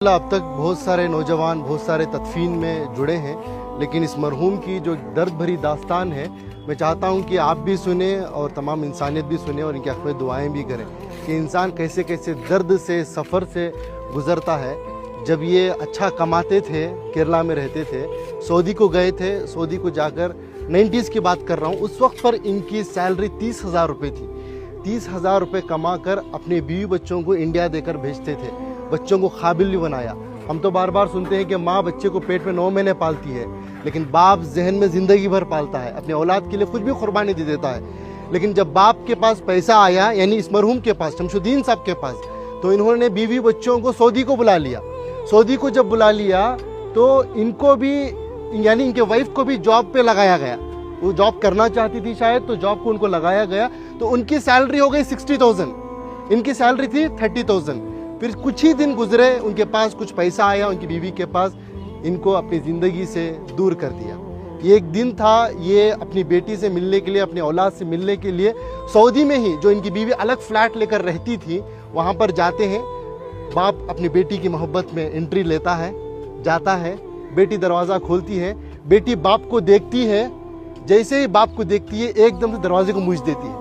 अब तक बहुत सारे नौजवान बहुत सारे तदफीन में जुड़े हैं, लेकिन इस मरहूम की जो दर्द भरी दास्तान है, मैं चाहता हूं कि आप भी सुने और तमाम इंसानियत भी सुने और इनकी हक़ में दुआएं भी करें कि इंसान कैसे कैसे दर्द से सफ़र से गुज़रता है। जब ये अच्छा कमाते थे, केरला में रहते थे, सऊदी को गए थे, सऊदी को जाकर 90s की बात कर रहा हूँ, उस वक्त पर इनकी सैलरी 30,000 रुपये थी। 30,000 रुपये कमा कर अपने बीवी बच्चों को इंडिया देकर भेजते थे, बच्चों को काबिल भी बनाया। हम तो बार बार सुनते हैं कि माँ बच्चे को पेट में 9 महीने पालती है, लेकिन बाप जहन में ज़िंदगी भर पालता है, अपने औलाद के लिए खुद भी कुर्बानी दे देता है। लेकिन जब बाप के पास पैसा आया, यानी इस मरहूम के पास, शमशुद्दीन साहब के पास, तो इन्होंने बीवी बच्चों को सऊदी को बुला लिया। सऊदी को जब बुला लिया तो इनको भी, यानी इनके वाइफ को भी जॉब पे लगाया गया। वो जॉब करना चाहती थी शायद, तो जॉब को उनको लगाया गया, तो उनकी सैलरी हो गई 60,000, इनकी सैलरी थी 30,000। फिर कुछ ही दिन गुजरे, उनके पास कुछ पैसा आया, उनकी बीवी के पास, इनको अपनी ज़िंदगी से दूर कर दिया। ये एक दिन था, ये अपनी बेटी से मिलने के लिए, अपनी औलाद से मिलने के लिए सऊदी में ही, जो इनकी बीवी अलग फ्लैट लेकर रहती थी, वहाँ पर जाते हैं। बाप अपनी बेटी की मोहब्बत में एंट्री लेता है, जाता है, बेटी दरवाज़ा खोलती है, बेटी बाप को देखती है, जैसे ही बाप को देखती है एकदम से दरवाजे को मूछ देती है।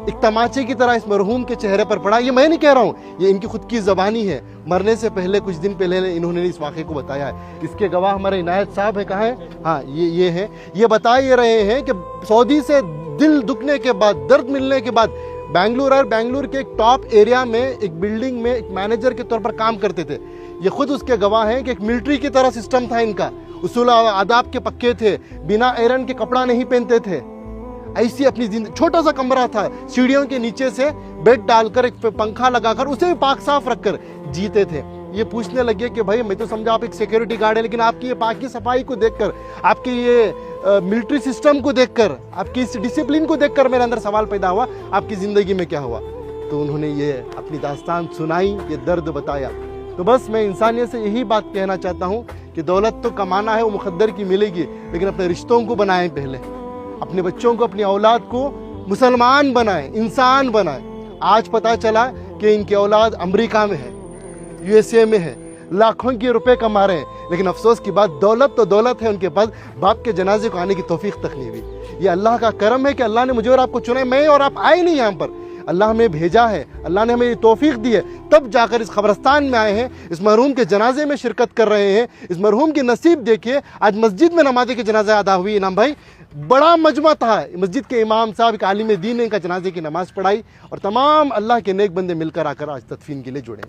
एक तमाचे की तरह इस मरहूम के चेहरे पर पड़ा। ये मैं नहीं कह रहा हूँ, ये इनकी खुद की ज़बानी है। मरने से पहले, कुछ दिन पहले इन्होंने इस वाक़े को बताया है। इसके गवाह हमारे इनायत साहब है, कहाँ है? हाँ, ये हैं। ये बता ये रहे हैं कि सऊदी से दिल दुखने के बाद, दर्द मिलने के बाद, बेंगलुरु के एक टॉप एरिया में एक बिल्डिंग में एक मैनेजर के तौर पर काम करते थे। ये खुद उसके गवाह हैं कि एक मिलिट्री की तरह सिस्टम था इनका, उसूल आदाब के पक्के थे, बिना आयरन के कपड़ा नहीं पहनते थे। ऐसी अपनी जिंदगी, छोटा सा कमरा था, सीढ़ियों के नीचे से बेड डालकर, एक पंखा लगाकर, उसे भी पाक साफ रखकर जीते थे। ये पूछने लगे कि भाई, मैं तो समझा आप एक सिक्योरिटी गार्ड है, लेकिन आपकी ये पाकी सफाई को देखकर, आपके ये मिलिट्री सिस्टम को देखकर, आपकी इस डिसिप्लिन को देखकर मेरे अंदर सवाल पैदा हुआ, आपकी ज़िंदगी में क्या हुआ? तो उन्होंने ये अपनी दास्तान सुनाई, ये दर्द बताया। तो बस मैं इंसानियत से यही बात कहना चाहता हूँ कि दौलत तो कमाना है, वो मुक़द्दर की मिलेगी, लेकिन अपने रिश्तों को बनाएं पहले, अपने बच्चों को, अपनी औलाद को मुसलमान बनाएं, इंसान बनाएं। आज पता चला कि इनकी औलाद अमेरिका में है, USA में है, लाखों के रुपए कमा रहे हैं, लेकिन अफसोस की बात, दौलत तो दौलत है, उनके पास बाप के जनाजे को आने की तौफीक तक नहीं हुई। ये अल्लाह का करम है कि अल्लाह ने मुझे और आपको चुना है। मैं और आप आए नहीं यहाँ पर, अल्लाह हमें भेजा है, अल्लाह ने हमें ये तौफीक दी है, तब जाकर इस कब्रस्तान में आए हैं, इस मरहूम के जनाजे में शिरकत कर रहे हैं। इस मरहूम की नसीब देखिए, आज मस्जिद में नमाज़ के जनाजा अदा हुई। इनाम भाई, बड़ा मजमा था, मस्जिद के इमाम साहब, एक आलिम दीन ने इनका जनाजे की नमाज़ पढ़ाई, और तमाम अल्लाह के नेक बंदे मिलकर आकर आज तदफीन के लिए जुड़े।